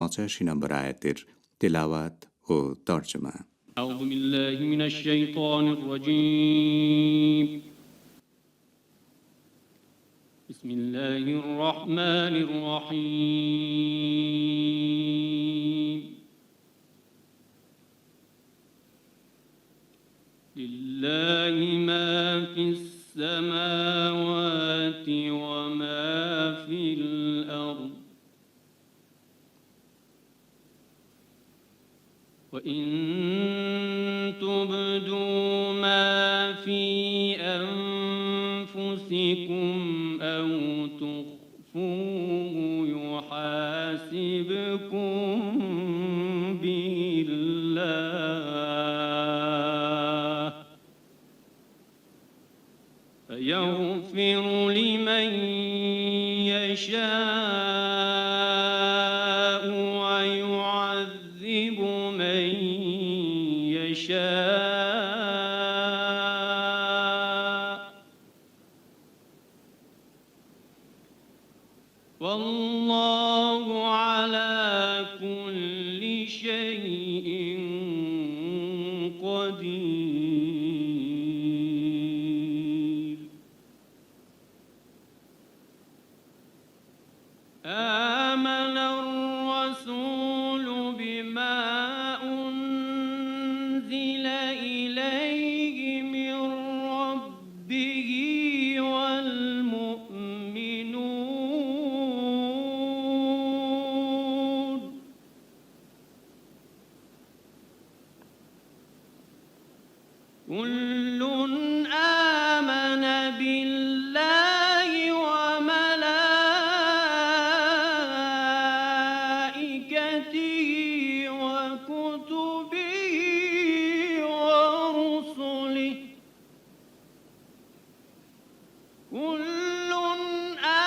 85 নম্বর আয়াতের তেলাওয়াত ও তর্জমা। أعوذ بالله من الشيطان الرجيم. بسم الله الرحمن الرحيم. لله ما في السماوات وما في الأرض وإن تبدوا ما في أنفسكم أو تخفوه يحاسبكم به الله فيغفر لمن يشاء ويعذب من يشاء والله على كل شيء قدير. آمن الرسول بما أنزل إليه من ربه والمؤمنون كل آمن بالله وملائكته وكتبه ورسله كل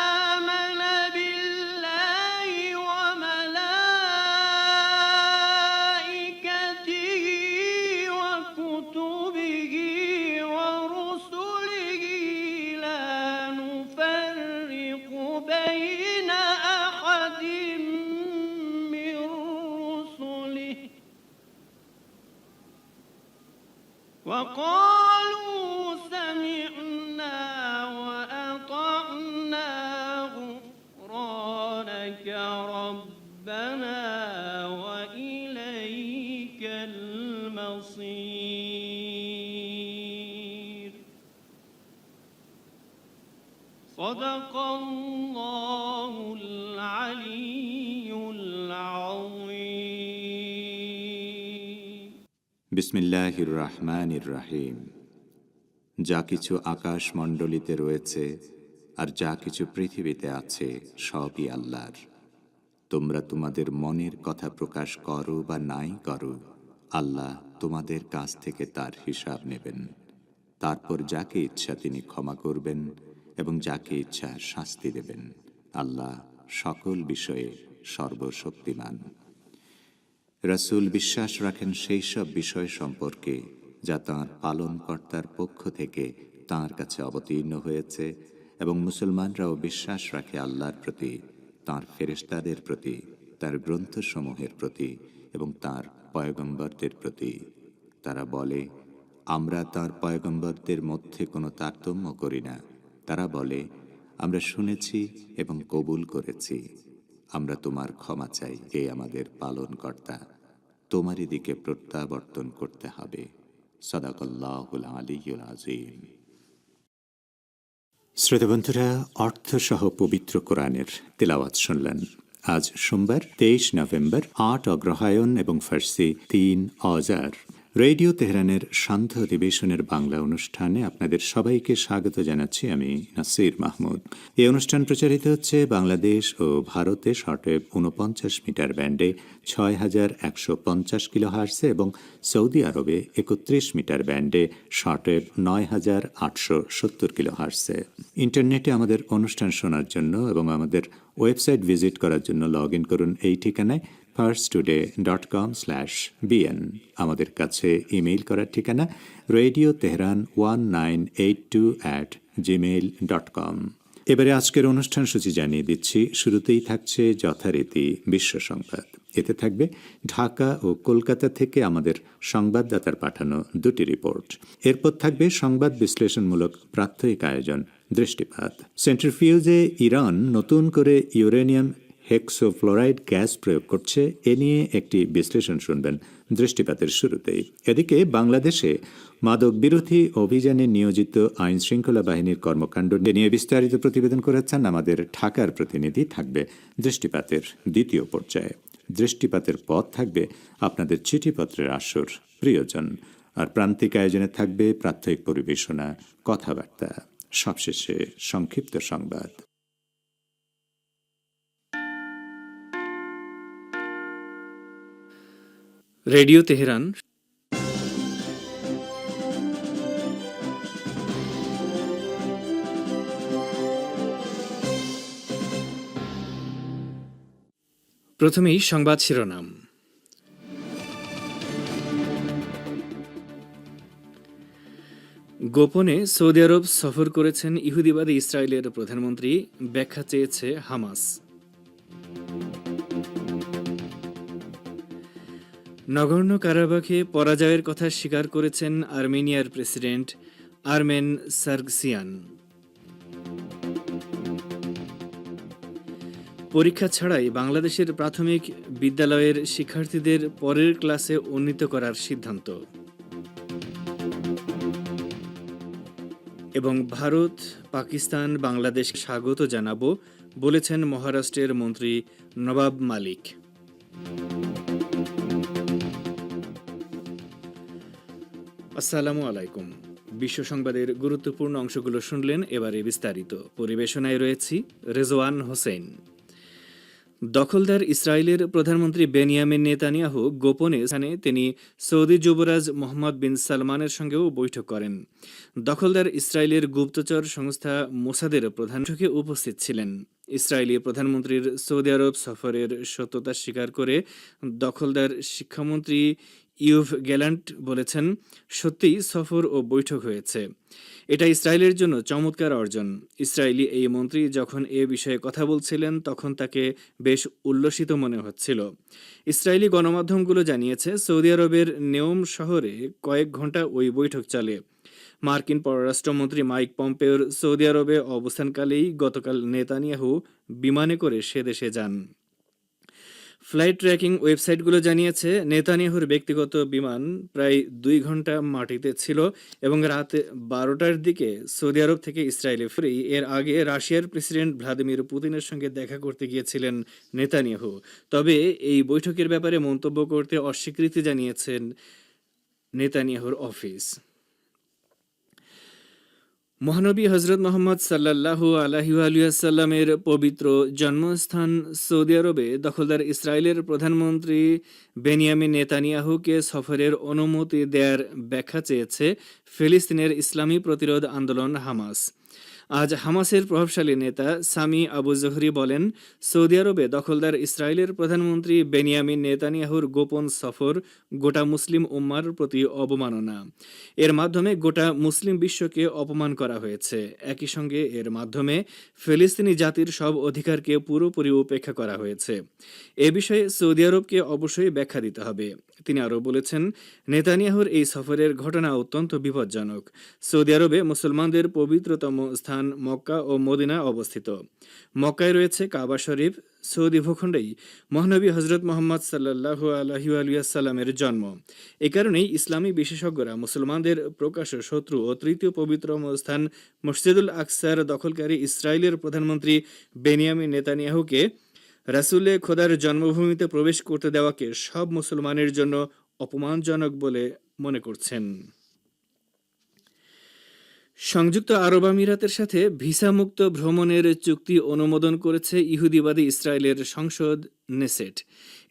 آمن بالله وملائكته وكتبه ورسله لا نفرق بين أحد من رسله وقالوا سمعنا وأطعنا غفرانك ربنا وإليك المصير. صدق الله العلي العظيم. বিসমিল্লাহির রহমানির রহিম। যা কিছু আকাশমণ্ডলীতে রয়েছে আর যা কিছু পৃথিবীতে আছে সবই আল্লাহর। তোমরা তোমাদের মনের কথা প্রকাশ করো বা নাই করো, আল্লাহ তোমাদের কাছ থেকে তার হিসাব নেবেন। তারপর যাকে ইচ্ছা তিনি ক্ষমা করবেন এবং যাকে ইচ্ছা শাস্তি দেবেন। আল্লাহ সকল বিষয়ে সর্বশক্তিমান। রাসূল বিশ্বাস রাখেন সেই সব বিষয় সম্পর্কে যা তাঁর পালনকর্তার পক্ষ থেকে তাঁর কাছে অবতীর্ণ হয়েছে, এবং মুসলমানরাও বিশ্বাস রাখে আল্লাহর প্রতি, তাঁর ফেরেশতাদের প্রতি, তাঁর গ্রন্থসমূহের প্রতি এবং তাঁর পয়গম্বরদের প্রতি। তারা বলে, আমরা তাঁর পয়গম্বরদের মধ্যে কোনো তারতম্য করি না। তারা বলে, আমরা শুনেছি এবং কবুল করেছি। আমরা তোমার ক্ষমা চাই, হে আমাদের পালনকর্তা। তোমারই দিকে প্রত্যাবর্তন করতে হবে। সাদাকাল্লাহুল আলিয়্যুল আযীম। শ্রোতাবন্ধুরা, অর্থসহ পবিত্র কোরআনের তেলাওয়াত শুনলেন। আজ সোমবার 23 নভেম্বর, 8 অগ্রহায়ণ এবং ফার্সি 3 অজার। রেডিও তেহরানের সান্ধ্য অধিবেশনের বাংলা অনুষ্ঠানে আপনাদের সবাইকে স্বাগত জানাচ্ছি আমি নাসির মাহমুদ। এই অনুষ্ঠান প্রচারিত হচ্ছে বাংলাদেশ ও ভারতে শর্টওয়েভ 49 মিটার ব্যান্ডে 6150 কিলোহার্টজে এবং সৌদি আরবে 31 মিটার ব্যান্ডে শর্টওয়েভ 9870 কিলোহার্টজে। ইন্টারনেটে আমাদের অনুষ্ঠান শোনার জন্য এবং আমাদের ওয়েবসাইট ভিজিট করার জন্য লগ ইন করুন এই ঠিকানায় parstoday.com/bn। আমাদের কাছে ইমেইল করার ঠিকানা radioteheran1982@gmail.com। এবারে আজকের অনুষ্ঠান সূচি জানিয়ে দিচ্ছি। শুরুতেই থাকছে যথারীতি বিশ্ব সংবাদ। এতে থাকবে ঢাকা ও কলকাতা থেকে আমাদের সংবাদদাতার পাঠানো দুটি রিপোর্ট। এরপর থাকবে সংবাদ বিশ্লেষণমূলক প্রাত্যহিক আয়োজন দৃষ্টিপাত। সেন্ট্রিফিউজে ইরান নতুন করে ইউরেনিয়াম হেক্সোফ্লোরাইড গ্যাস প্রয়োগ করছে, এ নিয়ে একটি বিশ্লেষণ শুনবেন দৃষ্টিপাতের শুরুতেই। এদিকে বাংলাদেশে মাদক বিরোধী অভিযানে নিয়োজিত আইন শৃঙ্খলা বাহিনীর কর্মকাণ্ড নিয়ে বিস্তারিত প্রতিবেদন করেছেন আমাদের ঢাকার প্রতিনিধি। থাকবে দৃষ্টিপাতের দ্বিতীয় পর্যায়ে। দৃষ্টিপাতের পথ থাকবে আপনাদের চিঠিপত্রের আসর প্রিয়জন, আর প্রান্তিক আয়োজনে থাকবে প্রাত্যহিক পরিবেশনা, কথাবার্তা, সবশেষে সংক্ষিপ্ত সংবাদ। রেডিও তেহরান প্রথমেই সংবাদ শিরোনাম। গোপনে সৌদি আরব সফর করেছেন ইহুদিবাদী ইসরায়েলের প্রধানমন্ত্রী, ব্যাখ্যা চেয়েছে হামাস। নগর্নো কারাবাখে পরাজয়ের কথা স্বীকার করেছেন আর্মেনিয়ার প্রেসিডেন্ট আর্মেন সার্গসিয়ান। পরীক্ষা ছাড়াই বাংলাদেশের প্রাথমিক বিদ্যালয়ের শিক্ষার্থীদের পরের ক্লাসে উন্নীত করার সিদ্ধান্ত। এবং ভারত পাকিস্তান বাংলাদেশ স্বাগত জানাবো বলেছেন মহারাষ্ট্রের মন্ত্রী নবাব মালিক। আসসালামু আলাইকুম। বিশ্ব সংবাদের গুরুত্বপূর্ণ অংশগুলো শুনলেন, এবারে বিস্তারিত। পরিবেশনায় রয়েছি রেজওয়ান হোসেন। দখলদার ইসরায়েলের প্রধানমন্ত্রী বেনিয়ামিন নেতানিয়াহু গোপনে তিনি সৌদি যুবরাজ মোহাম্মদ বিন সালমানের সঙ্গেও বৈঠক করেন। দখলদার ইসরায়েলের গুপ্তচর সংস্থা মোসাদের প্রধান বৈঠকে উপস্থিত ছিলেন। ইসরায়েলি প্রধানমন্ত্রীর সৌদি আরব সফরের সত্যতা স্বীকার করে দখলদার শিক্ষামন্ত্রী ইউভ গ্যালান্ট বলেছেন, সত্যিই সফর ও বৈঠক হয়েছে। এটা ইসরায়েলের জন্য চমৎকার অর্জন। ইসরায়েলি এই মন্ত্রী যখন এ বিষয়ে কথা বলছিলেন তখন তাকে বেশ উল্লসিত মনে হচ্ছিল। ইসরায়েলি গণমাধ্যমগুলো জানিয়েছে, সৌদি আরবের নেওম শহরে কয়েক ঘন্টা ওই বৈঠক চলে। মার্কিন পররাষ্ট্রমন্ত্রী মাইক পম্পেওর সৌদি আরবে অবস্থানকালেই গতকাল নেতানিয়াহু বিমানে করে সে দেশে যান। ফ্লাইট ট্র্যাকিং ওয়েবসাইটগুলো জানিয়েছে, নেতানিয়াহুর ব্যক্তিগত বিমান প্রায় 2 ঘন্টা মাটিতে ছিল এবং রাত 12টার দিকে সৌদি আরব থেকে ইসরায়েলে ফিরে এর আগে রাশিয়ার প্রেসিডেন্ট ভ্লাদিমির পুতিনের সঙ্গে দেখা করতে গিয়েছিলেন নেতানিয়াহু। তবে এই বৈঠকের ব্যাপারে মন্তব্য করতে অস্বীকৃতি জানিয়েছেন নেতানিয়াহুর অফিস। মহানবী হজরত মোহাম্মদ সাল্লাল্লাহু আলাইহি ওয়াসাল্লামের পবিত্র জন্মস্থান সৌদি আরবে দখলদার ইসরায়েলের প্রধানমন্ত্রী বেনিয়ামিন নেতানিয়াহুকে সফরের অনুমতি দেয়ার ব্যাখ্যা চেয়েছে ফিলিস্তিনের ইসলামী প্রতিরোধ আন্দোলন হামাস। আজ হামাসের প্রভাবশালী নেতা সামি আবু জহরি বলেন, সৌদি আরবে দখলদার ইসরায়েলের প্রধানমন্ত্রী বেনিয়ামিন নেতানিয়াহুর গোপন সফর গোটা মুসলিম উম্মার প্রতি অবমাননা। এর মাধ্যমে গোটা মুসলিম বিশ্বকে অপমান করা হয়েছে। একই সঙ্গে এর মাধ্যমে ফিলিস্তিনি জাতির সব অধিকারকে পুরোপুরি উপেক্ষা করা হয়েছে। এ বিষয়ে সৌদি আরবকে অবশ্যই ব্যাখ্যা দিতে হবে। তিনি আরও বলেছেন, নেতানিয়াহুর এই সফরের ঘটনা অত্যন্ত বিপজ্জনক। সৌদি আরবে মুসলমানদের পবিত্রতম স্থান মক্কা ও মদিনা অবস্থিত। মক্কায় রয়েছে কাবা শরীফ। সৌদি ভূখণ্ডেই মহানবী হজরত মোহাম্মদ সাল্লাল্লাহু আলাইহি ওয়াসাল্লামের জন্ম। এ কারণেই ইসলামী বিশেষজ্ঞরা মুসলমানদের প্রকাশ্য শত্রু ও তৃতীয় পবিত্রতম স্থান মসজিদুল আকসার দখলকারী ইসরায়েলের প্রধানমন্ত্রী বেনিয়ামিন নেতানিয়াহুকে রাসূলে খোদার জন্মভূমিতে প্রবেশ করতে দেওয়াকে সব মুসলমানের জন্য অপমানজনক বলে মনে করছেন। সংযুক্ত আরব আমিরাতের সাথে ভিসামুক্ত ভ্রমণের চুক্তি অনুমোদন করেছে ইহুদিবাদী ইসরায়েলের সংসদ নেসেট।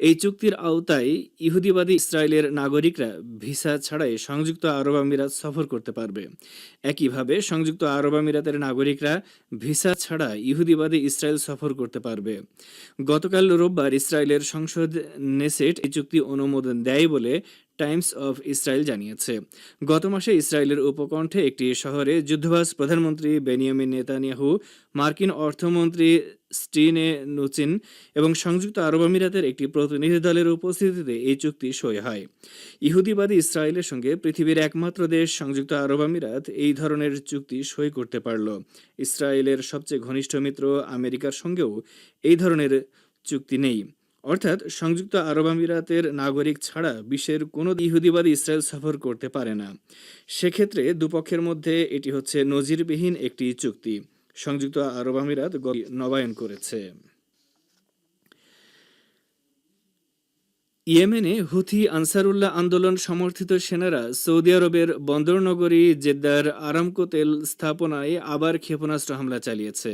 এই চুক্তির আওতায় ইহুদিবাদী ইসরায়েলের নাগরিকরা ভিসা ছাড়াই সংযুক্ত আরব আমিরাত সফর করতে পারবে। একইভাবে সংযুক্ত আরব আমিরাতের নাগরিকরা ভিসা ছাড়া ইহুদিবাদী ইসরায়েল সফর করতে পারবে। গতকাল রোববার ইসরায়েলের সংসদ নেসেট এই চুক্তি অনুমোদন দেয় বলে টাইমস অফ ইসরায়েল জানিয়েছে। গত মাসে ইসরায়েলের উপকণ্ঠে একটি শহরে যুদ্ধবাজ প্রধানমন্ত্রী বেনিয়ামিন নেতানিয়াহু মার্কিন অর্থমন্ত্রী স্টিনে নুচিন এবং সংযুক্ত আরব আমিরাতের একটি প্রতিনিধি দলের উপস্থিতিতে এই চুক্তি সই হয়। ইহুদিবাদী ইসরায়েলের সঙ্গে পৃথিবীর একমাত্র দেশ সংযুক্ত আরব আমিরাত এই ধরনের চুক্তি সই করতে পারল। ইসরায়েলের সবচেয়ে ঘনিষ্ঠ মিত্র আমেরিকার সঙ্গেও এই ধরনের চুক্তি নেই। অর্থাৎ সংযুক্ত আরব আমিরাতের নাগরিক ছাড়া বিশ্বের কোনো ইহুদিবাদী ইসরায়েল সফর করতে পারে না। সেক্ষেত্রে দুপক্ষের মধ্যে এটি হচ্ছে নজিরবিহীন একটি চুক্তি। সংযুক্ত আরব আমিরাত নবায়ন করেছে। ইয়েমেনে হুথি আনসারুল্লাহ আন্দোলন সমর্থিত সেনারা সৌদি আরবের বন্দরনগরী জেদ্দার আরামকো তেল স্থাপনায় আবার ক্ষেপণাস্ত্র হামলা চালিয়েছে।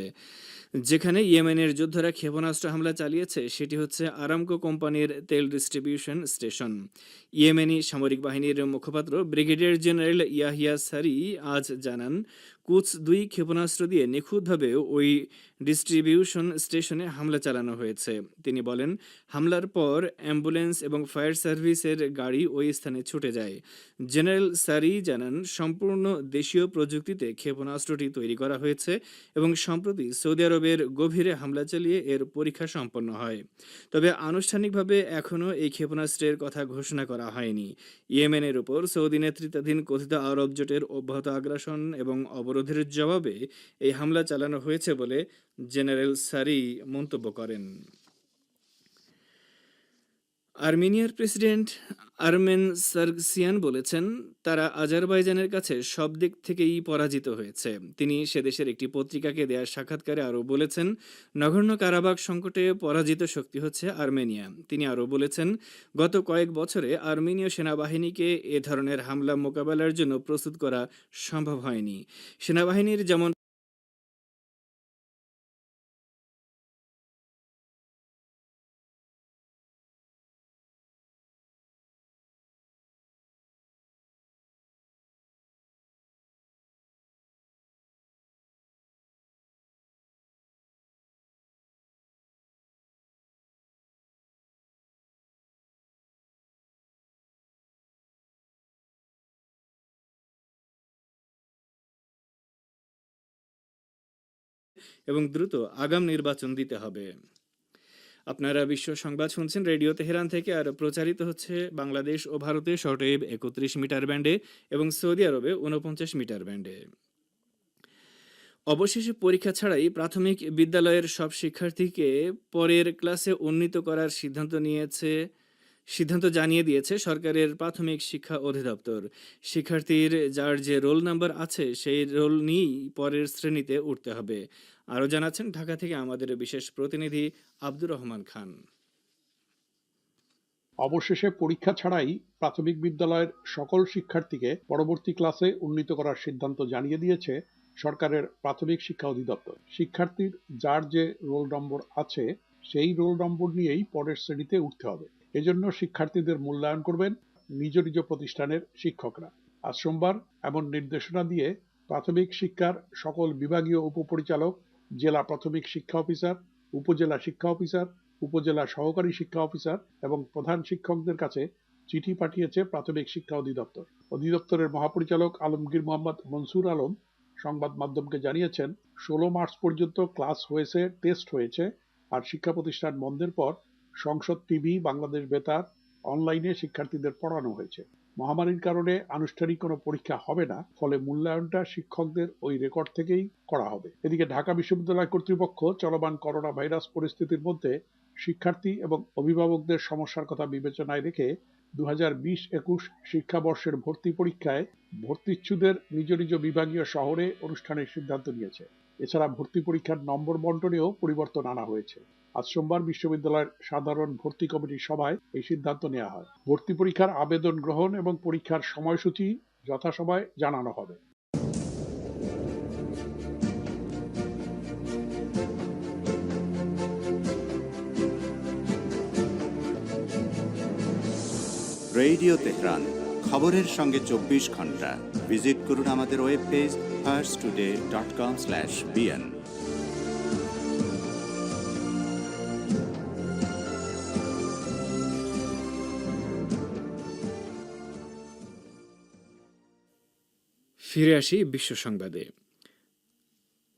যেখানে ইয়েমেনের যোদ্ধারা ক্ষেপণাস্ত্র হামলা চালিয়েছে সেটি হচ্ছে আরামকো কোম্পানির তেল ডিস্ট্রিবিউশন স্টেশন। ইয়েমেনি সামরিক বাহিনীর মুখপাত্র ব্রিগেডিয়ার জেনারেল ইয়াহিয়া সারি আজ জানান, কুচ 2 ক্ষেপণাস্ত্র দিয়ে নিখুঁতভাবে ওই ডিস্ট্রিবিউশন স্টেশনে হামলা চালানো হয়েছে। তিনি বলেন, হামলার পর অ্যাম্বুলেন্স এবং ফায়ার সার্ভিসের গাড়ি ওই স্থানে ছুটে যায়। জেনারেল সারি জানান, সম্পূর্ণ দেশীয় প্রযুক্তিতে ক্ষেপণাস্ত্রটি তৈরি করা হয়েছে এবং সম্প্রতি সৌদি আরবের গভীরে হামলা চালিয়ে এর পরীক্ষা সম্পন্ন হয়। তবে আনুষ্ঠানিকভাবে এখনও এই ক্ষেপণাস্ত্রের কথা ঘোষণা করা হয়নি। ইয়েমেনের উপর সৌদি নেতৃত্বাধীন কথিত আরব জোটের অব্যাহত আগ্রাসন এবং অবরোধের জবাবে এই হামলা চালানো হয়েছে বলে জেনারেল সারি মন্তব্য করেন। আর্মেনিয়ার প্রেসিডেন্ট আরমেন সার্গসিয়ান বলেছেন, তারা আজারবাইজানের কাছে সব দিক থেকেই পরাজিত হয়েছে। তিনি সে দেশের একটি পত্রিকাকে দেয়া সাক্ষাৎকারে আরও বলেছেন, নগর্ণ কারাবাখ সংকটে পরাজিত শক্তি হচ্ছে আর্মেনিয়া। তিনি আরও বলেছেন, গত কয়েক বছরে আর্মেনীয় সেনাবাহিনীকে এ ধরনের হামলা মোকাবেলার জন্য প্রস্তুত করা সম্ভব হয়নি। সেনাবাহিনীর যেমন এবং দ্রুত আগাম নির্বাচন দিতে হবে। আপনারা বিশ্ব সংবাদ শুনছেন রেডিও তেহরান থেকে, আর প্রচারিত হচ্ছে বাংলাদেশ ও ভারতে শর্টওয়েভ 31 মিটার ব্যান্ডে এবং সৌদি আরবে 49 মিটার ব্যান্ডে। অবশেষে পরীক্ষা ছাড়াই প্রাথমিক বিদ্যালয়ের সব শিক্ষার্থীকে পরের ক্লাসে উন্নীত করার সিদ্ধান্ত জানিয়ে দিয়েছে সরকারের প্রাথমিক শিক্ষা অধিদপ্তর। শিক্ষার্থীর যার যে রোল নাম্বার আছে সেই রোল নিয়েই পরের শ্রেণীতে উঠতে হবে। আরও জানাচ্ছেন ঢাকা থেকে আমাদের বিশেষ প্রতিনিধি আব্দুর রহমান খান। অবশেষে পরীক্ষা ছাড়াই প্রাথমিক বিদ্যালয়ের সকল শিক্ষার্থীকে পরবর্তী ক্লাসে উন্নীত করার সিদ্ধান্ত জানিয়ে দিয়েছে সরকারের প্রাথমিক শিক্ষা অধিদপ্তর। শিক্ষার্থীর যার যে রোল নম্বর আছে সেই রোল নম্বর নিয়েই পরের শ্রেণীতে উঠতে হবে। এজন্য শিক্ষার্থীদের মূল্যায়ন করবেন নিজ নিজ প্রতিষ্ঠানের শিক্ষকরা। আজ সোমবার এমন নির্দেশনা দিয়ে প্রাথমিক শিক্ষার সকল বিভাগীয় উপপরিচালক, জেলা প্রাথমিক শিক্ষা অফিসার, উপজেলা শিক্ষা অফিসার, উপজেলা সহকারী শিক্ষা অফিসার এবং প্রধান শিক্ষকদের কাছে চিঠি পাঠিয়েছে প্রাথমিক শিক্ষা অধিদপ্তর। অধিদপ্তরের মহাপরিচালক আলমগীর মোহাম্মদ মনসুর আলম সংবাদ মাধ্যমকে জানিয়েছেন, 16 মার্চ পর্যন্ত ক্লাস হয়েছে, টেস্ট হয়েছে, আর শিক্ষা প্রতিষ্ঠান বন্ধের পর সংসদ টিভি, বাংলাদেশ বেতার, অনলাইনে শিক্ষার্থীদের পড়ানো হয়েছে। মহামারীর কারণে আনুষ্ঠানিক কোনো পরীক্ষা হবে না, ফলে মূল্যায়নটা শিক্ষকদের ওই রেকর্ড থেকেই করা হবে। এদিকে ঢাকা বিশ্ববিদ্যালয় কর্তৃপক্ষ চলমান করোনা ভাইরাস পরিস্থিতির মধ্যে শিক্ষার্থী এবং অভিভাবকদের সমস্যার কথা বিবেচনায় রেখে 2020-21 শিক্ষাবর্ষের ভর্তি পরীক্ষায় ভর্তিচ্ছুদের নিজ নিজ বিভাগীয় শহরে অনুষ্ঠানের সিদ্ধান্ত নিয়েছে। এছাড়া ভর্তি পরীক্ষার নম্বর বন্টনেও পরিবর্তন আনা হয়েছে। আজ সোমবার বিশ্ববিদ্যালয়ের সাধারণ ভর্তি কমিটির সভায় এই সিদ্ধান্ত নেওয়া হয়। ভর্তি পরীক্ষার আবেদন গ্রহণ এবং পরীক্ষার সময়সূচি যথাসময়ে জানানো হবে। রেডিও তেহরান, খবরের সঙ্গে 24 ঘন্টা। ভিজিট করুন আমাদের ওয়েব পেজ farstoday.com/bn। ফিরে আসি বিশ্ব সংবাদে।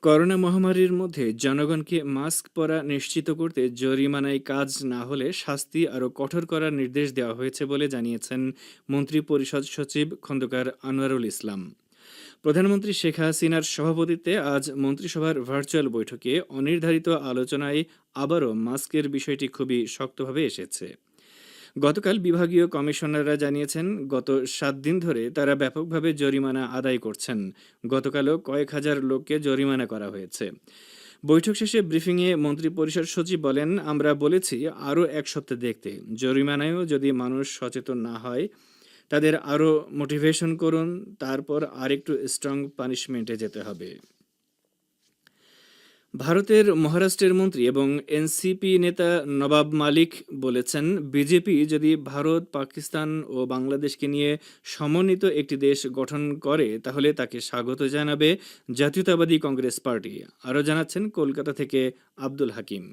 করোনা মহামারীর মধ্যে জনগণকে মাস্ক পরা নিশ্চিত করতে জরিমানায় কাজ না হলে শাস্তি আরও কঠোর করার নির্দেশ দেওয়া হয়েছে বলে জানিয়েছেন মন্ত্রিপরিষদ সচিব খন্দকার আনোয়ারুল ইসলাম। প্রধানমন্ত্রী শেখ হাসিনার সভাপতিত্বে আজ মন্ত্রিসভার ভার্চুয়াল বৈঠকে অনির্ধারিত আলোচনায় আবারও মাস্কের বিষয়টি খুবই শক্তভাবে এসেছে। গতকাল বিভাগীয় কমিশনাররা জানিয়েছেন, গত 7 দিন ধরে তারা ব্যাপকভাবে জরিমানা আদায় করছেন। গতকালও কয়েক হাজার লোককে জরিমানা করা হয়েছে। বৈঠক শেষে ব্রিফিংয়ে মন্ত্রিপরিষদ সচিব বলেন, আমরা বলেছি আরও 1 সপ্তাহ দেখতে। জরিমানায়ও যদি মানুষ সচেতন না হয়, তাদের আরও মোটিভেশন করুন, তারপর আরেকটু স্ট্রং পানিশমেন্টে যেতে হবে। ভারতের মহারাষ্ট্রের মন্ত্রী এবং এনসিপি নেতা নবাব মালিক বলেছেন, বিজেপি যদি ভারত, পাকিস্তান ও বাংলাদেশকে নিয়ে সমন্বিত একটি দেশ গঠন করে তাহলে তাকে স্বাগত জানাবে জাতীয়তাবাদী কংগ্রেস পার্টি। আরও জানাচ্ছেন কলকাতা থেকে আব্দুল হাকিম।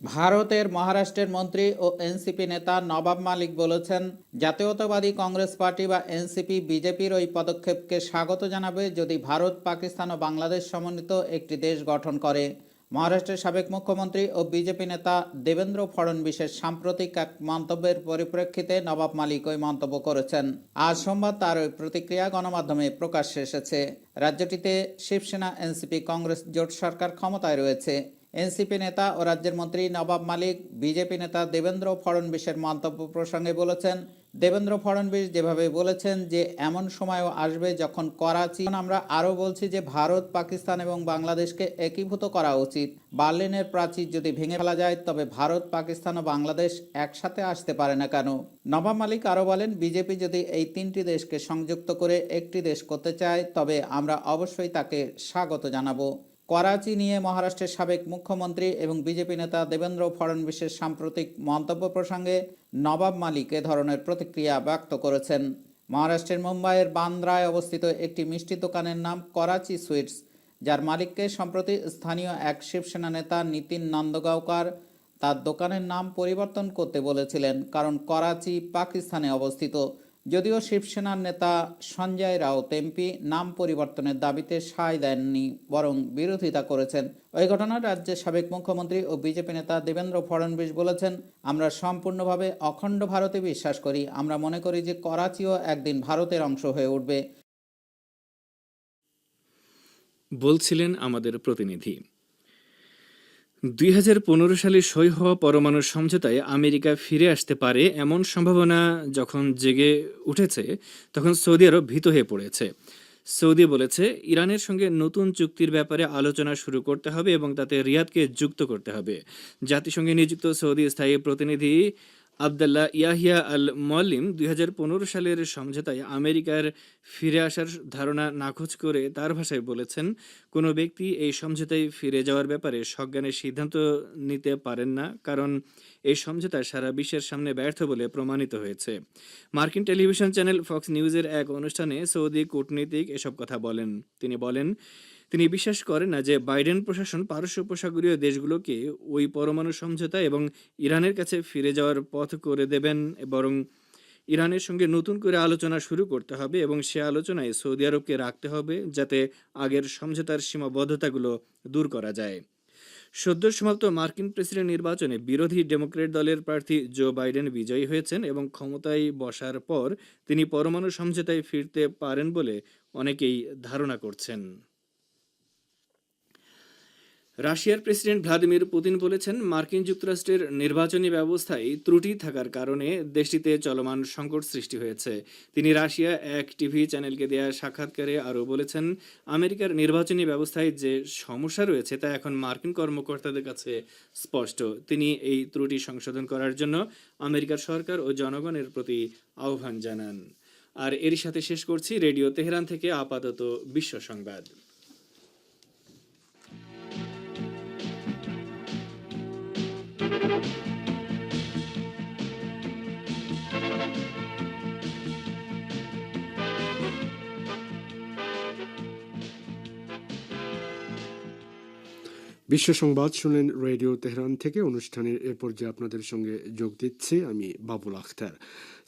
ভারতের মহারাষ্ট্রের মন্ত্রী ও এনসিপি নেতা নবাব মালিক বলেছেন, জাতীয়তাবাদী কংগ্রেস পার্টি বা এনসিপি বিজেপির ওই পদক্ষেপকে স্বাগত জানাবে যদি ভারত, পাকিস্তান ও বাংলাদেশ সমন্বিত একটি দেশ গঠন করে। মহারাষ্ট্রের সাবেক মুখ্যমন্ত্রী ও বিজেপি নেতা দেবেন্দ্র ফড়নবিসের সাম্প্রতিক এক মন্তব্যের পরিপ্রেক্ষিতে নবাব মালিক ওই মন্তব্য করেছেন। আজ সোমবার তার ওই প্রতিক্রিয়া গণমাধ্যমে প্রকাশ্যে এসেছে। রাজ্যটিতে শিবসেনা, এনসিপি, কংগ্রেস জোট সরকার ক্ষমতায় রয়েছে। এনসিপি নেতা ও রাজ্যের মন্ত্রী নবাব মালিক বিজেপি নেতা দেবেন্দ্র ফড়নবিসের মন্তব্য প্রসঙ্গে বলেছেন, দেবেন্দ্র ফড়নবিস যেভাবে বলেছেন যে এমন সময়ও আসবে যখন করাচি, আমরা আরও বলছি যে ভারত, পাকিস্তান এবং বাংলাদেশকে একীভূত করা উচিত। বার্লিনের প্রাচীর যদি ভেঙে ফেলা যায় তবে ভারত, পাকিস্তান ও বাংলাদেশ একসাথে আসতে পারে না কেন? নবাব মালিক আরও বলেন, বিজেপি যদি এই 3টি দেশকে সংযুক্ত করে একটি দেশ করতে চায় তবে আমরা অবশ্যই তাকে স্বাগত জানাবো। করাচি নিয়ে মহারাষ্ট্রের সাবেক মুখ্যমন্ত্রী এবং বিজেপি নেতা দেবেন্দ্র ফড়নবিসের সাম্প্রতিক মন্তব্য প্রসঙ্গে নবাব মালিক এ ধরনের প্রতিক্রিয়া ব্যক্ত করেছেন। মহারাষ্ট্রের মুম্বাইয়ের বান্দ্রায় অবস্থিত একটি মিষ্টি দোকানের নাম করাচি সুইটস, যার মালিককে সম্প্রতি স্থানীয় এক শিবসেনা নেতা নীতিন নন্দগাঁওকার তার দোকানের নাম পরিবর্তন করতে বলেছিলেন, কারণ করাচি পাকিস্তানে অবস্থিত। যদিও শিবসেনার নেতা সঞ্জয় রাউত এমপি নাম পরিবর্তনের দাবিতে সায় দেননি, বরং বিরোধিতা করেছেন। ওই ঘটনায় রাজ্যের সাবেক মুখ্যমন্ত্রী ও বিজেপি নেতা দেবেন্দ্র ফড়নবিস বলেছেন, আমরা সম্পূর্ণভাবে অখণ্ড ভারতে বিশ্বাস করি। আমরা মনে করি যে করাচিও একদিন ভারতের অংশ হয়ে উঠবে। বলছিলেন আমাদের প্রতিনিধি। 2015 সালে সই হওয়া পরমাণু সমঝোতায় আমেরিকা ফিরে আসতে পারে এমন সম্ভাবনা যখন জেগে উঠেছে, তখন সৌদি আরব ভীত হয়ে পড়েছে। সৌদি বলেছে, ইরানের সঙ্গে নতুন চুক্তির ব্যাপারে আলোচনা শুরু করতে হবে এবং তাতে রিয়াদকে যুক্ত করতে হবে। জাতিসংঘে নিযুক্ত সৌদি স্থায়ী প্রতিনিধি আবদুল্লাহ ইয়াহিয়া আল মুআল্লিম 2015 সালের সমঝোতায় আমেরিকার ফিরে আসার ধারণা নাকচ করে তার ভাষায় বলেছেন, কোনো ব্যক্তি এই সমঝোতায় ফিরে যাওয়ার ব্যাপারে সজ্ঞানে সিদ্ধান্ত নিতে পারেন না, কারণ এই সমঝোতা সারা বিশ্বের সামনে ব্যর্থ বলে প্রমাণিত হয়েছে। মার্কিন টেলিভিশন চ্যানেল ফক্স নিউজের এক অনুষ্ঠানে সৌদি কূটনীতিক এসব কথা বলেন। তিনি বলেন, তিনি বিশ্বাস করেন না যে বাইডেন প্রশাসন পারস্য উপসাগরীয় দেশগুলোকে ওই পরমাণু সমঝোতা এবং ইরানের কাছে ফিরে যাওয়ার পথ করে দেবেন, বরং ইরানের সঙ্গে নতুন করে আলোচনা শুরু করতে হবে এবং সে আলোচনায় সৌদি আরবকে রাখতে হবে যাতে আগের সমঝোতার সীমাবদ্ধতাগুলো দূর করা যায়। সদ্য সমাপ্ত মার্কিন প্রেসিডেন্ট নির্বাচনে বিরোধী ডেমোক্র্যাট দলের প্রার্থী জো বাইডেন বিজয়ী হয়েছেন এবং ক্ষমতায় বসার পর তিনি পরমাণু সমঝোতায় ফিরতে পারেন বলে অনেকেই ধারণা করছেন। রাশিয়ার প্রেসিডেন্ট ভ্লাদিমির পুতিন বলেছেন, মার্কিন যুক্তরাষ্ট্রের নির্বাচনী ব্যবস্থায় ত্রুটি থাকার কারণে দেশটিতে চলমান সংকট সৃষ্টি হয়েছে। তিনি রাশিয়া এক টিভি চ্যানেলকে দেয়া সাক্ষাৎকারে আরও বলেছেন, আমেরিকার নির্বাচনী ব্যবস্থায় যে সমস্যা রয়েছে তা এখন মার্কিন কর্মকর্তাদের কাছে স্পষ্ট। তিনি এই ত্রুটি সংশোধন করার জন্য আমেরিকার সরকার ও জনগণের প্রতি আহ্বান জানান। আর এরই সাথে শেষ করছি রেডিও তেহরান থেকে আপাতত বিশ্ব সংবাদ। বিশ্ব সংবাদ শুনলেন রেডিও তেহরান থেকে। অনুষ্ঠানের এ পর্যায়ে আপনাদের সঙ্গে যোগ দিচ্ছি আমি বাবুল আখতার।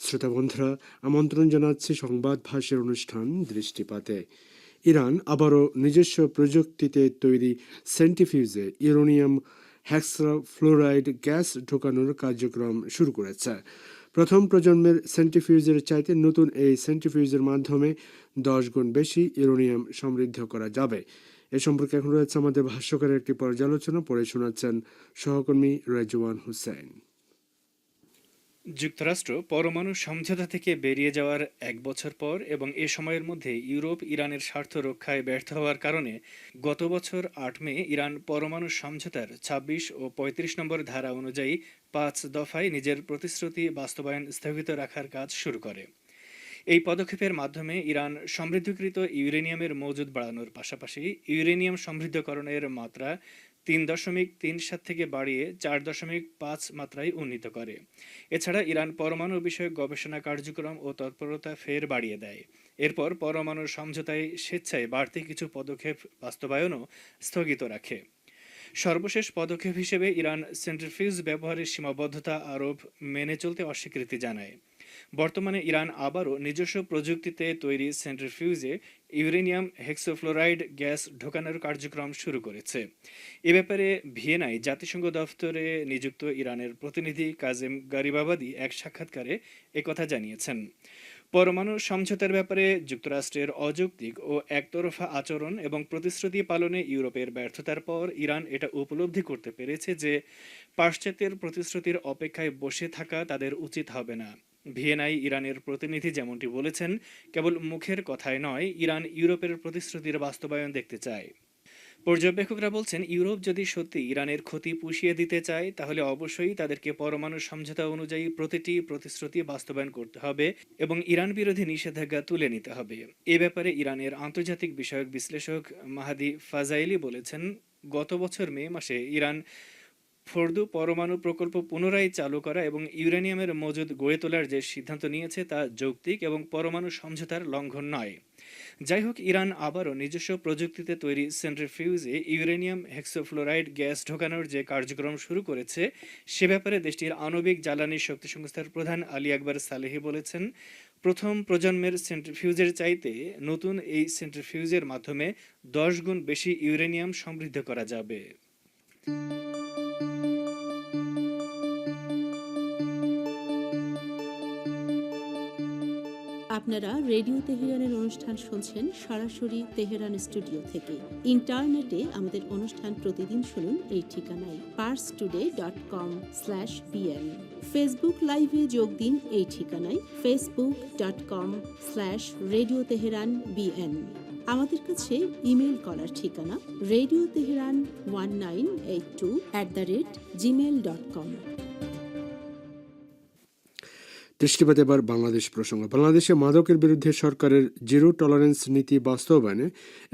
শ্রোতা বন্ধুরা, আমন্ত্রণ জানাচ্ছি সংবাদ ভাষের অনুষ্ঠান দৃষ্টিপাতে। ইরান আবারও নিজস্ব প্রযুক্তিতে তৈরি সেন্ট্রিফিউজে ইউরেনিয়াম হেক্সাফ্লোরাইড গ্যাস ঢোকানোর কার্যক্রম শুরু করেছে। প্রথম প্রজন্মের সেন্ট্রিফিউজের চাইতে নতুন এই সেন্ট্রিফিউজের মাধ্যমে 10 গুণ বেশি ইউরেনিয়াম সমৃদ্ধ করা যাবে। এ সম্পর্কে এখন রয়েছে আমাদের ভাষ্যকারের একটি পর্যালোচনা, পড়ে শোনাচ্ছেন সহকর্মী রেজওয়ান হোসেন। যুক্তরাষ্ট্র পরমাণু সমঝোতা থেকে বেরিয়ে যাওয়ার 1 বছর পর এবং এ সময়ের মধ্যে ইউরোপ ইরানের স্বার্থ রক্ষায় ব্যর্থ হওয়ার কারণে গত বছর 8 মে ইরান পরমাণু সমঝোতার 26 ও 35 নম্বর ধারা অনুযায়ী 5 দফায় নিজের প্রতিশ্রুতি বাস্তবায়ন স্থগিত রাখার কাজ শুরু করে। এই পদক্ষেপের মাধ্যমে ইরান সমৃদ্ধকৃত ইউরেনিয়ামের মজুদ বাড়ানোর পাশাপাশি ইউরেনিয়াম সমৃদ্ধকরণের মাত্রা 3.37 থেকে বাড়িয়ে 4.5 মাত্রায় উন্নীত করে। এছাড়া ইরান পরমাণু বিষয়ক গবেষণা কার্যক্রম ও তৎপরতা ফের বাড়িয়ে দেয়। এরপর পরমাণু সমঝোতায় স্বেচ্ছায় বাড়তি কিছু পদক্ষেপ বাস্তবায়নও স্থগিত রাখে। সর্বশেষ পদক্ষেপ হিসেবে ইরান সেন্ট্রিফিউজ ব্যবহারের সীমাবদ্ধতা আরোপ মেনে চলতে অস্বীকৃতি জানায়। বর্তমানে ইরান আবারও নিজস্ব প্রযুক্তিতে তৈরি সেন্ট্রিফিউজে ইউরেনিয়াম হেক্সাফ্লোরাইড গ্যাস ঢোকানোর কার্যক্রম শুরু করেছে। এ ব্যাপারে ভিয়েনায় জাতিসংঘ দফতরে নিযুক্ত ইরানের প্রতিনিধি কাজেম গারিবাবাদি এক সাক্ষাৎকারে একথা জানিয়েছেন। পরমাণু সমঝোতার ব্যাপারে যুক্তরাষ্ট্রের অযৌক্তিক ও একতরফা আচরণ এবং প্রতিশ্রুতি পালনে ইউরোপের ব্যর্থতার পর ইরান এটা উপলব্ধি করতে পেরেছে যে পাশ্চাত্যের প্রতিশ্রুতির অপেক্ষায় বসে থাকা তাদের উচিত হবে না। ভিয়েনায় ইরানের প্রতিনিধি যেমনটি বলেছেন, কেবল মুখের কথায় নয়, ইরান ইউরোপের প্রতিশ্রুতির বাস্তবায়ন দেখতে চায়। পর্যবেক্ষকরা বলছেন, ইউরোপ যদি সত্যি ইরানের ক্ষতি পুষিয়ে দিতে চায় তাহলে অবশ্যই তাদেরকে পরমাণু সমঝোতা অনুযায়ী প্রতিটি প্রতিশ্রুতি বাস্তবায়ন করতে হবে এবং ইরান বিরোধী নিষেধাজ্ঞা তুলে নিতে হবে। এ ব্যাপারে ইরানের আন্তর্জাতিক বিষয়ক বিশ্লেষক মাহাদি ফাজাইলি বলেছেন, গত বছর মে মাসে ইরান ফোর্দু পরমাণু প্রকল্প পুনরায় চালু করা এবং ইউরেনিয়ামের মজুদ গড়ে তোলার যে সিদ্ধান্ত নিয়েছে তা যৌক্তিক এবং পরমাণু সমঝোতার লঙ্ঘন নয়। যাই হোক, ইরান আবারও নিজস্ব প্রযুক্তিতে তৈরি সেন্ট্রিফিউজে ইউরেনিয়াম হেক্সাফ্লোরাইড গ্যাস ঢোকানোর যে কার্যক্রম শুরু করেছে সে ব্যাপারে দেশটির আণবিক জ্বালানি শক্তি সংস্থার প্রধান আলী আকবর সালেহি বলেছেন, প্রথম প্রজন্মের সেন্ট্রিফিউজের চাইতে নতুন এই সেন্ট্রিফিউজের মাধ্যমে 10 গুণ বেশি ইউরেনিয়াম সমৃদ্ধ করা যাবে। আপনারা রেডিও তেহরানের অনুষ্ঠান শুনছেন সরাসরি তেহরান স্টুডিও থেকে। ইন্টারনেটে আমাদের অনুষ্ঠান প্রতিদিন শুনুন এই ঠিকানায় parstoday.com/bn। ফেসবুক লাইভে যোগ দিন এই ঠিকানায় facebook.com/রেডিও তেহরান bn। আমাদের কাছে ইমেল করার ঠিকানা radioteheran1982@gmail.com। দৃষ্টিপাত এবার বাংলাদেশ প্রসঙ্গ। বাংলাদেশে মাদকের বিরুদ্ধে সরকারের জিরো টলারেন্স নীতি বাস্তবায়নে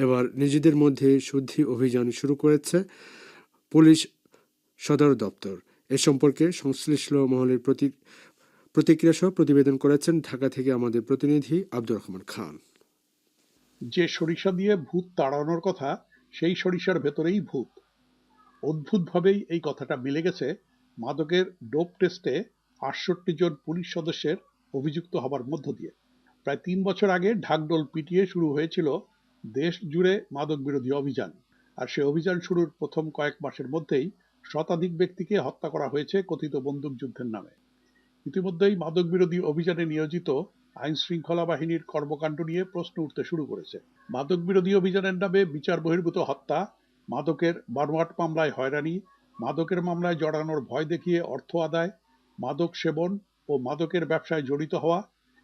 এবার নিজেদের মধ্যে শুদ্ধি অভিযান শুরু করেছে পুলিশ সদর দপ্তর। এ সম্পর্কে সংশ্লিষ্ট মহলের প্রতিক্রিয়া সহ প্রতিবেদন করেছেন ঢাকা থেকে আমাদের প্রতিনিধি আব্দুর রহমান খান। যে সরিষা দিয়ে ভূত তাড়ানোর কথা, সেই সরিষার ভেতরেই ভূত। অদ্ভুতভাবেই এই কথাটা মিলে গেছে মাদকের ডোপ টেস্টে 68 জন পুলিশ সদস্যের অভিযুক্ত হবার মধ্য দিয়ে। প্রায় 3 বছর আগে ঢাকঢোল পিটিয়ে শুরু হয়েছিল দেশ জুড়ে মাদক বিরোধী অভিযান। আর সে অভিযান শুরুর প্রথম কয়েক মাসের মধ্যেই শতাধিক ব্যক্তিকে হত্যা করা হয়েছে কথিত বন্দুকযুদ্ধের নামে। ইতিমধ্যেই মাদক বিরোধী অভিযানে নিয়োজিত আইন শৃঙ্খলা বাহিনীর কর্মকাণ্ড নিয়ে প্রশ্ন উঠতে শুরু করেছে। মাদক বিরোধী অভিযানের নামে বিচার বহির্ভূত হত্যা, মাদকের বানোয়াট মামলায় হয়রানি, মাদকের মামলায় জড়ানোর ভয় দেখিয়ে অর্থ আদায়, মাদক সেবন ও মাদকের ব্যবসায় জড়িত হওয়া,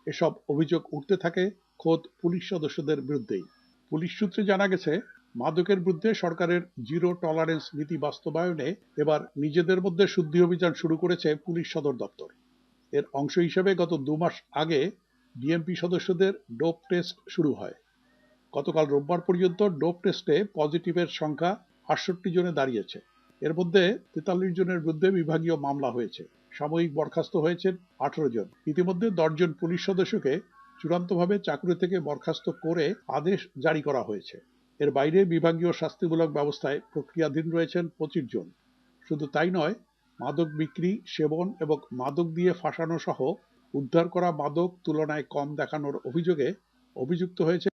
এসব অভিযোগ উঠতে থাকে খোদ পুলিশ সদস্যদের বিরুদ্ধেই। পুলিশ সূত্রে জানা গেছে, মাদকের বিরুদ্ধে সরকারের জিরো টলারেন্স নীতি বাস্তবায়নে এবার নিজেদের মধ্যে শুদ্ধি অভিযান শুরু করেছে পুলিশ সদর দপ্তর। এর অংশ হিসেবে গত 2 মাস আগে ডিএমপি সদস্যদের ডোপ টেস্ট শুরু হয়। গতকাল রোববার পর্যন্ত ডোপ টেস্টে পজিটিভের সংখ্যা 68 জনে দাঁড়িয়েছে। এর মধ্যে 43 জনের বিরুদ্ধে বিভাগীয় মামলা হয়েছে। সাময়িক বরখাস্ত হয়েছেন 18 জন। ইতিমধ্যে 10 জন পুলিশ সদস্যকে চূড়ান্তভাবে চাকরি থেকে বরখাস্ত করে আদেশ জারি করা হয়েছে। এর বাইরে বিভাগীয় শাস্তিমূলক ব্যবস্থায় প্রক্রিয়াধীন রয়েছেন 25 জন। শুধু তাই নয়, মাদক বিক্রি, সেবন এবং মাদক দিয়ে ফাঁসানো সহ উদ্ধার করা মাদক তুলনায় কম দেখানোর অভিযোগে অভিযুক্ত হয়েছে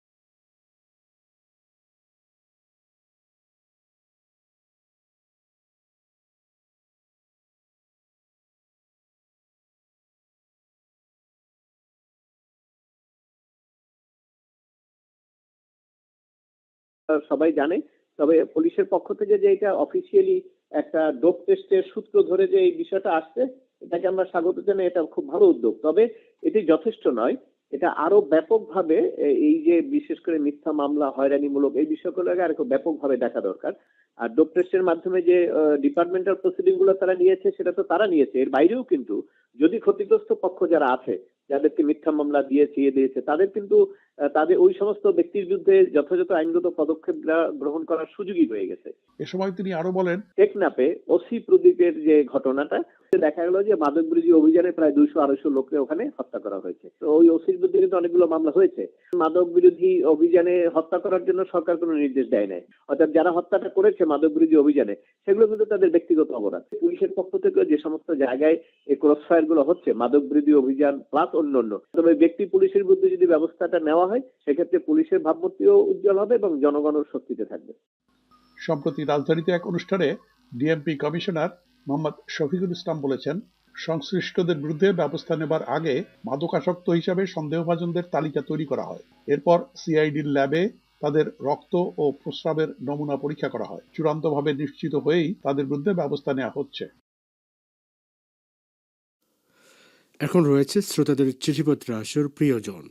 সবাই জানে। তবে পুলিশের পক্ষ থেকে যে এটা অফিসিয়ালি একটা ডোপ টেস্টের সূত্র ধরে যে এই বিষয়টা আসছে, এটাকে আমরা স্বাগত জানাই। এটা খুব ভালো উদ্যোগ। তবে এটি যথেষ্ট নয়। এটা আরো ব্যাপকভাবে এই যে বিশেষ করে মিথ্যা মামলা, হয়রানিমূলক এই বিষয়গুলোকে আরো ব্যাপকভাবে দেখা দরকার। আর ডোপ টেস্টের মাধ্যমে যে ডিপার্টমেন্টাল প্রসিডিং গুলো তারা নিয়েছে, সেটা তো তারা নিয়েছে। এর বাইরেও কিন্তু যদি ক্ষতিগ্রস্ত পক্ষ যারা আছে, যাদেরকে মিথ্যা মামলা দিয়েছে, তাদের কিন্তু তাদের ওই সমস্ত ব্যক্তির বিরুদ্ধে যথাযথ আইনগত পদক্ষেপ গ্রহণ করার সুযোগই হয়ে গেছে। এ সময় তিনি আরো বলেন, টেকনাপে ওসি প্রদীপের যে ঘটনাটা, দেখা গেল যে মাদক বিরোধী অভিযানে প্রায় 200-250 লোককে ওখানে হত্যা করা হয়েছে। তো ওই ওসির বিরুদ্ধে কিন্তু অনেকগুলো মামলা হয়েছে। মাদক বিরোধী অভিযানে হত্যা করার জন্য সরকার কোনো নির্দেশ দেয় নাই। অর্থাৎ যারা হত্যাটা করেছে মাদক বিরোধী অভিযানে, সেগুলো কিন্তু তাদের ব্যক্তিগত অপরাধ। পুলিশের পক্ষ থেকে যে সমস্ত জায়গায় এই ক্রসফায়ার গুলো হচ্ছে, মাদক বিরোধী অভিযান প্লাস অন্যান্য, তবে ব্যক্তি পুলিশের বিরুদ্ধে যদি ব্যবস্থাটা নেওয়া হয়, সেক্ষেত্রে পুলিশের ভাবমূর্তিও উজ্জ্বল হবে এবং জনগণও স্বস্তিতে থাকবে। সম্প্রতি রাজধানীতে এক অনুষ্ঠানে ডিএমপি কমিশনার মোহাম্মদ শফিকুল ইসলাম বলেছেন, সংশ্লিষ্টদের বিরুদ্ধে ব্যবস্থা নেবার আগে মাদকাসক্ত হিসাবে সন্দেহভাজনদের তালিকা তৈরি করা হয়। এরপর সিআইডির ল্যাবে তাদের রক্ত ও প্রস্রাবের নমুনা পরীক্ষা করা হয়। চূড়ান্তভাবে নিশ্চিত হয়েই তাদের বিরুদ্ধে ব্যবস্থা নেওয়া হচ্ছে। এখন রয়েছে শ্রোতাদের চিঠিপত্র আসর প্রিয়জন।